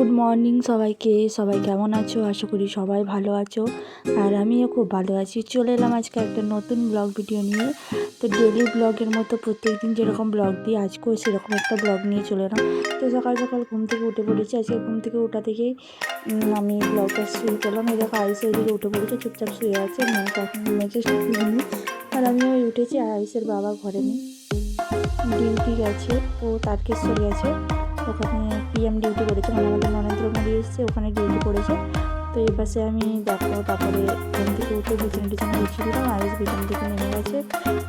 Good morning সবাইকে। সবাই কেমন আছো? আশা করি সবাই ভালো আছো, আর আমিও খুব ভালো আছি। চলে এলাম আজকে একটা নতুন ব্লগ ভিডিও নিয়ে। তো ডেলি ব্লগের মতো প্রত্যেক দিন যেরকম ব্লগ দিই, আজকেও সেরকম একটা ব্লগ নিয়ে চলে এলাম। তো সকাল সকাল ঘুম থেকে উঠে পড়েছি। আজকে ঘুম থেকে ওঠা থেকেই আমি ব্লগটা শুরু করলাম। এই দেখো আইস ওইদিকে উঠে পড়েছে, চুপচাপ শুয়ে আছে, মেয়েকে এখন মেজাজ খুঁজিনি। আর আমিও উঠেছি। আর আইসের বাবা ঘরে নেই, ডিউটি গেছে, ও তারকেশ্বর গেছে, ওখানে পিএম ডিউটি করেছে, মানে আমাদের নরেন্দ্র মোদী এসছে, ওখানে ডিউটি করেছে। তো এই পাশে আমি দেখো তারপরে ঘুম থেকে উঠে বিছানা টিছানা গুছিয়ে দিলাম। আইস বিছানা থেকে নেমে গেছে,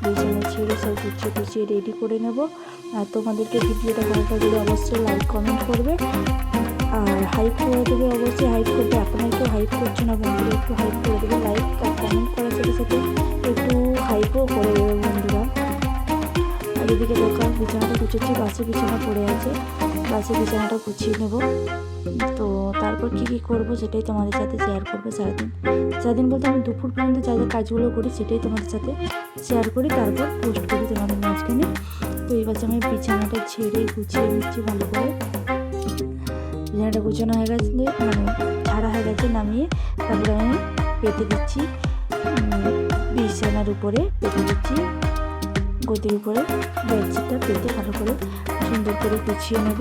বিছানা ছেড়ে সব গুছিয়ে রেডি করে নেব। আর তোমাদেরকে ভিডিওটা ভালো লাগলে অবশ্যই লাইক কমেন্ট করবে, আর হাইপ করে দেবে, অবশ্যই হাইপ করবে। আপনারা কেউ হাইপ করছে না বন্ধুরা, একটু হাইপ করে দেবে। লাইক আর কমেন্ট করার সাথে সাথে একটু হাইপও করে দেবে বন্ধুরা। আর এদিকে দেখো বিছানাটা গুছিয়েছি, বাসে বিছানা পড়ে আছে, বাসে বিছানাটা গুছিয়ে নেব। তো তারপর কী করবো সেটাই তোমাদের সাথে শেয়ার করবো। সারাদিন বলতে আমি দুপুর পর্যন্ত যা যা কাজগুলো করি সেটাই তোমাদের সাথে শেয়ার করি, তারপর পোস্ট করি তোমাদের মাঝখানে। তো এই বাচ্চা আমি বিছানাটা ছেড়ে গুছিয়ে নিচ্ছি ভালো করে। বিছানাটা গুছানো হয়ে গেছে, মানে ছাড়া হয়ে গেছে, নামিয়ে তারপরে আমি পেতে দিচ্ছি, বিছানার উপরে পেতে দিচ্ছি, গদির উপরে বেডশিটটা পেতে ভালো করে সুন্দর করে গুছিয়ে নেব।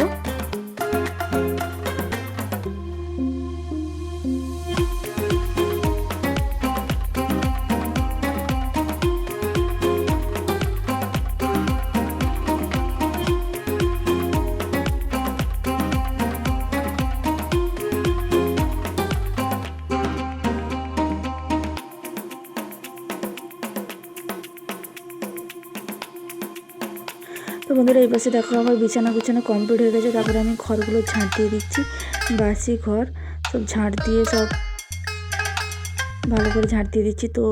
তো বন্ধুরা এই পাশে দেখো আমার বিছানা কমপ্লিট হয়ে গেছে। তারপরে আমি ঘরগুলো ঝাঁট দিয়ে দিচ্ছি, বাসি ঘর সব ঝাঁট দিয়ে সব ভালো করে ঝাঁট দিয়ে দিচ্ছি। তো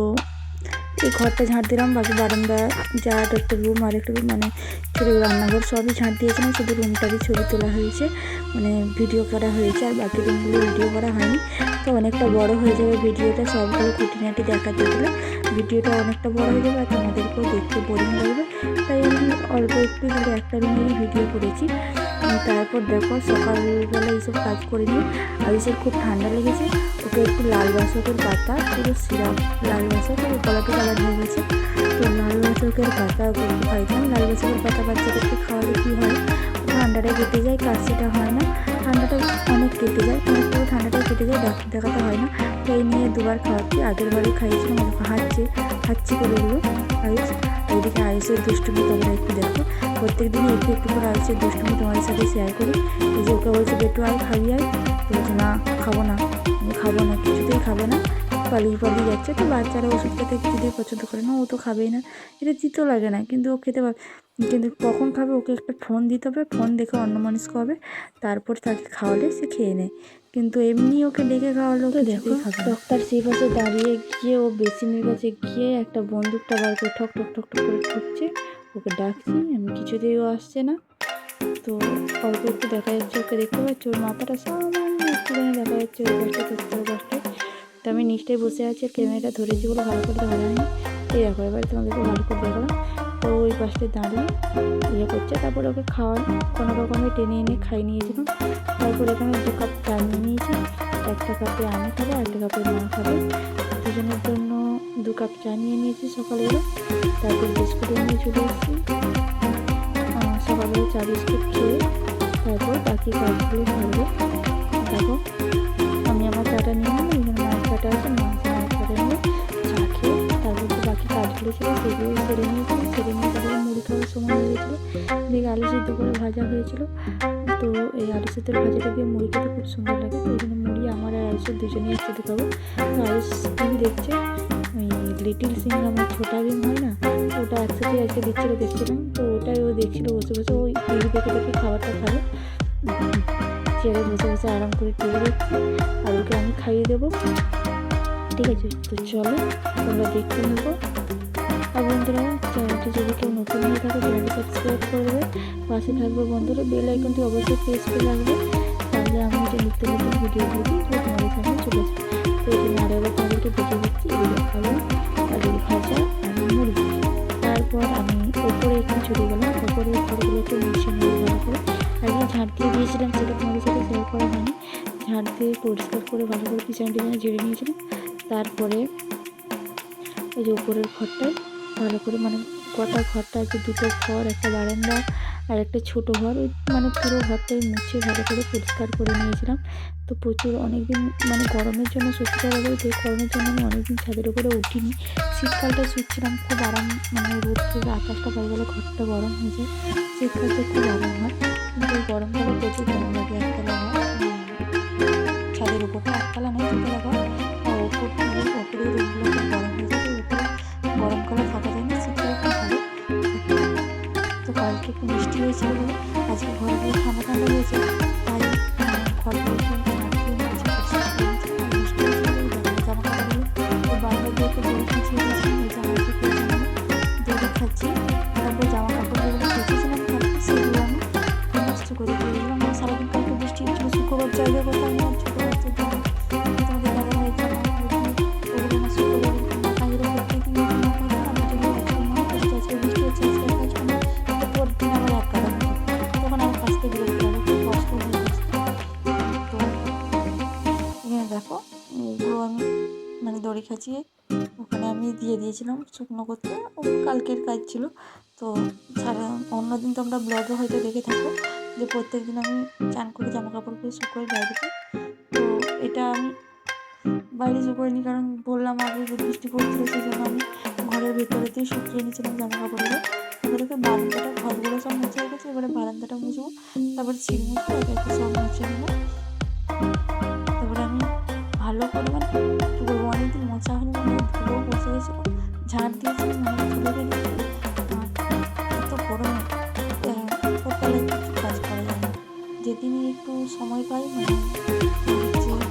এই ঘরটা ঝাঁট দিলাম, বাকি বারান্দা যা একটা রুম আর একটা রুম, মানে ছোটো রান্নাঘর সবই ঝাঁট দিয়েছিলাম, শুধু রুমটারই ছবি তোলা হয়েছে, মানে ভিডিও করা হয়েছে, আর বাকি রুমগুলো ভিডিও করা হয়নি। তো অনেকটা বড় হয়ে যাবে ভিডিওটা, সবগুলো খুঁটিনাটি দেখাতে গেলে ভিডিওটা অনেকটা বড় হয়ে যাবে, আর তোমাদেরকেও দেখতে বোরিং লাগবে। তাই আমি অল্প একটু হলে একটা রুমেরই ভিডিও করেছি। তারপর দেখো সকালবেলা এইসব কাজ করে নিই। আইসের খুব ঠান্ডা লেগেছে, ওকে একটু লাল বাসকের পাতা, পুরো সিরাপ লাল বাসক, গলাটা কালার হয়ে গেছে, তো লাল বাসকের পাতা ওকে একটু খাইতাম। লাল বাসকের পাতা বাচ্চাদেরকে খাওয়ালে কী হয়, ঠান্ডাটা কেটে যায়, কাশিটা হয় না, ঠান্ডাটা অনেক কেটে যায়, অনেক পুরো ঠান্ডাটা কেটে যায়, ডাক্তার দেখাতে হয় না। তো এই নিয়ে দুবার খাওয়াচ্ছি, আগের বারে খাইয়েছিলাম, হাঁচি করে দিল আইস। এইদিকে আইসের দুষ্টুমি তোমরা একটু দেখো, প্রত্যেক দিনই একটু একটু করে আইসের দুষ্টুমি তোমাদের সাথে শেয়ার করি। এই যে ওকে বলছে বেটু আয় খাবি আয়, বলছে না খাবো না, আমি খাবো না, কিছুতেই খাবে না, পালিয়ে যাচ্ছে। তো বাচ্চারা ওষুধ খেতে কিছুতেই পছন্দ করে না, ও তো খাবেই না, এটা তিতো লাগে না, কিন্তু ও খেতে পারে, কিন্তু কখন খাবে ওকে একটা ফোন দিতে হবে, ফোন দেখে অন্যমনস্ক হবে, তারপর তাকে খাওয়ালে সে খেয়ে নেয়, কিন্তু এমনি ওকে ডেকে খাওয়ালো তো দেখো ডক্টর সেই পাশে দাঁড়িয়ে গিয়ে ও বেসিনের কাছে গিয়ে একটা বন্দুকটা বার করে ঠক ঠক ঠক ঠক করে ঠুকছে, ওকে ডাকছি আমি, কিছুতেই ও আসছে না। তো অল্প একটু দেখা যাচ্ছে, ওকে দেখতে পাচ্ছি, ওর মাথাটা সামান্য একটুখানি দেখা যাচ্ছে, ওই পাশটা কষ্টে। তো আমি নিচটাই বসে আছি, আর ক্যামেরাটা ধরেছি বলে ভালো করে দেখা যায়নি। এই দেখো এবার তোমাদেরকে ভালো করে দেখালাম। তো ওই পাশটায় দাঁড়িয়ে ইয়ে করছে, তারপরে ওকে খাওয়ার কোনো রকমে টেনে এনে খাই নিয়েছিলাম। তারপর এখানে 2 কাপ চা নিয়ে নিয়েছি, একটা কাপে আমি খাবো, একটা কাপে মা খাবে, দুজনের জন্য 2 কাপ চা নিয়ে নিয়েছি সকালবেলা। তারপর বিস্কুট নিয়ে চলে এসেছি, সকালবেলা চা বিস্কুট খেয়ে তারপর বাকি কাজগুলো সারবো। দেখো আমি আমার চাটা নিয়ে নিই, এখানে মায়ের চাটা আছে, মায়ের চাটা নিয়ে চা খেয়ে তারপর তো বাকি কাজগুলো ছিল সেগুলো সেরে নিয়েছি। তারপরে মুড়ি খাওয়ার সময় হয়ে গেছিলো, এদিকে আলু সিদ্ধ করে ভাজা হয়েছিল। তো এই আলু সিদ্ধের ভাজাটা দিয়ে মুড়ি খেতে খুব সুন্দর লাগে, তো এখানে মুড়ি আমার আর আয়ুষের দুজনেই একসাথে খাবো। তো আয়ুষ টিভি দেখছে, ওই লিটিল সিং আমার ছোটা বিন হয় না, ওটা একসাথে আজকে দেখছিলাম, তো ওটাই ও দেখছিলো বসে বসে, ওই টিভি দেখে খাবারটা খাবে, চেয়ারে বসে আরাম করে টিভি দেখছি, আর ওকে আমি খাইয়ে দেবো, ঠিক আছে। তো চলো তোমরা দেখতে নেবো। আর বন্ধুরা চ্যানেলটি যদি কেউ নতুন হয়ে থাকে চ্যানেলটি সাবস্ক্রাইব করবে, পাশে থাকবে বন্ধুরা, বেল আইকনটি অবশ্যই প্রেস করে রাখবে, তাহলে আমি যে নিত্য নতুন ভিডিও দিই তোমাদের সামনে চলে আসবে। তো এখানে আরও একবার তোমাদেরকে দেখে দিচ্ছি, এগুলো খাবো, আলুর ভাজা আর মুড়ি। তারপর আমি ওপরে একটু চলে গেলাম, ওপরে ঘরগুলোকে মিশিয়ে নিয়ে ভালো করে আগে ঝাঁট দিয়ে দিয়েছিলাম, সেটা তোমাদের সাথে শেয়ার করা হয়নি। ঝাড় দিয়ে পরিষ্কার করে ভালো করে বিছানা টিছানা ঝেড়ে নিয়েছিলাম। তারপরে ওই যে উপরের ঘরটায় ভালো করে মানে গোটা ঘরটা আছে, দুটো ঘর, একটা বারান্দা আর একটা ছোটো ঘর, ওই মানে পুরো ঘরটাই মুছে ভালো করে পরিষ্কার করে নিয়েছিলাম। তো প্রচুর অনেকদিন মানে গরমের জন্য, সত্যি কথা বলতে গরমের জন্য আমি অনেকদিন ছাদের উপরে উঠিনি। শীতকালটা শুচ্ছিলাম, খুব আরাম, মানে রোদ থেকে আকাশটা পাই গেলে ঘরটা গরম হয়ে যায়, শীতকালটা খুব আরাম হয়। কিন্তু এই গরমকালে প্রচুর গরম লাগে। একতলা ঘর, ছাদের উপরটা একতলা নেই, দুতলা ঘর, আর ওপরে রুমগুলো খুব গরম হয়ে যায়। উপরে গরমকালে থাকা যায় না, শীতকালে খুব ভালো থাকে। তো কালকে একটু বৃষ্টি হয়েছিল বলে আজকে ঘরগুলো ঠান্ডা ঠান্ডা হয়েছে, তাই ঘরগুলো কিন্তু রাত্রে নিচে পরিষ্কার করে নিয়েছি। আর বৃষ্টি হয়েছিল বলে দেখো জামা কাপড়গুলো তো বারবার দিয়ে একটু দড়ি খিঁচিয়ে দিয়েছিলাম, এই জামাটি পেয়েছিলাম আমি, দড়ি খাচ্ছি। তারপর জামা কাপড় যেগুলো কেচেছিলাম কালকে সেগুলো আমি নষ্ট করে দিয়েছিলাম। সারাদিন কালকে বৃষ্টি হচ্ছিল, শুক্রবার জায়গা করতাম না, ছোটো বাচ্চার জন্য তোমাদের দাদা ভাই জামা ওগুলো না শুক্রবার না কাজের প্রত্যেক দিন না কাজ আমার জন্য আজকে মনে করছি আজকে বৃষ্টি হচ্ছে, আজকে কাজ করবো, তো পরের দিন আবার এক কাজ হবে, তখন আমার কাজতে বিরক্ত লাগে, খুব কষ্ট হয়ে যাচ্ছে। তো এখানে দেখো এগুলো আমি মানে দড়ি খাঁচিয়ে ওখানে আমি দিয়ে দিয়েছিলাম শুকনো করতে, কালকের কাজ ছিল। তো সারা অন্যদিন তোমরা ব্লগে হয়তো দেখে থাকো যে প্রত্যেক দিন আমি চান করে জামা কাপড়গুলো শুকোই বাইরেতে। তো এটা আমি বাইরে শুকোইনি, কারণ বললাম আগে যে বৃষ্টি পড়ছিল, সেই জন্য আমি ঘরের ভেতরেতেই শুকিয়ে নিয়েছিলাম জামা কাপড়গুলো। এবারে বারান্দাটা, ঘরগুলো সব মুছে হয়ে গেছে, এবারে বারান্দাটা মুছবো, তারপরে ছিঁড় মুছবো, একে একে সব মুছে নেবো। তারপরে আমি ভালো করে মানে কী বলবো, অনেকদিন মোছা হয়নি, মানে ধুলোও বসে গেছিলো, ঝাড় দিয়েছিলাম মানে ধুলো বেরিয়েছিল। আর এত গরমে সকালে কিছু কাজ করা যায় না। যেদিনই একটু সময় পাই মানে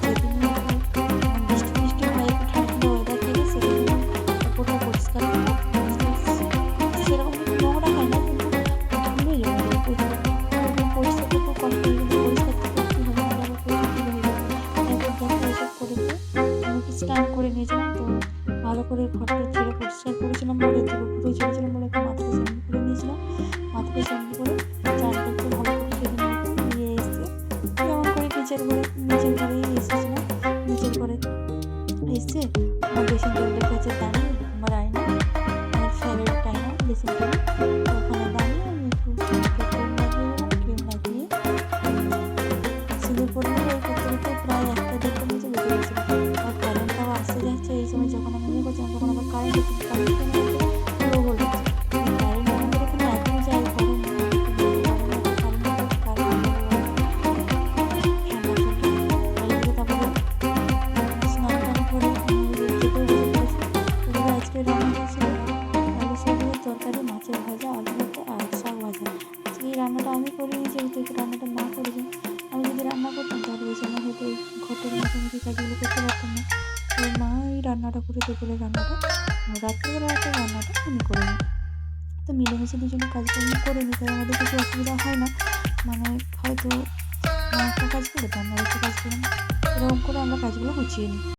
যেদিনই একটু বৃষ্টি বৃষ্টি হয়, একটু ঠান্ডা ঠান্ডা ওয়েদার থেকে, সেদিন ওপরটা পরিষ্কার করবো। সেরকম কিন্তু নোংরা হয় না, কিন্তু ধুলো জমে যায় প্রচুর, পরিষ্কার করতেও কষ্ট হয়, কিন্তু পরিষ্কার তো করতেই হবে, নাহলে আবার প্রচুর ধুলো হয়ে যাবে। তারপর দেখো এসব করে দিয়ে আমি একটু স্নান করে নিয়েছিলাম। তো ভালো করে ঘরটা ঝেড়ে পরিষ্কার করেছিলাম বলে, পুরো ঝেড়েছিলাম বলে একটু মাথাটা শ্যাম্পু করে নিয়েছিলাম। মাথাটা শ্যাম্পু করে চানটা একটু ভালো করে সেদিন নিয়ে এসে কেমন করে নিচের ঘরেই এসেছিলাম। নিচের ঘরে এসে আমার ড্রেসিং টেবিলের কাছে দাঁড়িয়ে আমার আয়না, আমার ফেভারিট আয়না ড্রেসিং টেবিল, ওখানে দাঁড়িয়ে আমি একটু ক্রিম লাগিয়ে নিলাম। ক্রিম লাগিয়ে সিঁদুর পরে নিয়ে করতে করতে প্রায় 1টা-1:30টার মতো বেজে গেছিলো। আর কারেন্টটাও আসতে যাচ্ছে, এই সময় যখন আমি ইয়ে করছিলাম তখন আবার কারেন্ট লো ভোল্টেজ, কারেন্ট আমাদের এখানে এখনও যায়, গরম আজকে রান্না হয়েছিল আলু সবজির তরকারি, মাছের ভাজা, আলু ভাজা আর শাক ভাজা। আজকে এই রান্নাটা আমি করিনি, যেহেতু এই রান্নাটা মা করেছেন। আমি যদি রান্না করতাম তাহলে ওই সময় হয়তো ওই ঘটের মুখোমুখি কাজগুলো করতে পারতাম না। তো মা এই রান্নাটা করে, দুপুরের রান্নাটা, রাত্রিবেলা রান্নাটা আমি করে নিই। তো মিলেমিশে দুজনে কাজকর্ম করে নিই, তাই আমাদের কিছু অসুবিধা হয় না। মানে হয়তো মা একটা কাজ করে তো আমরা একটা কাজ করি না, এরকম করে আমরা কাজগুলো গুছিয়ে নিই।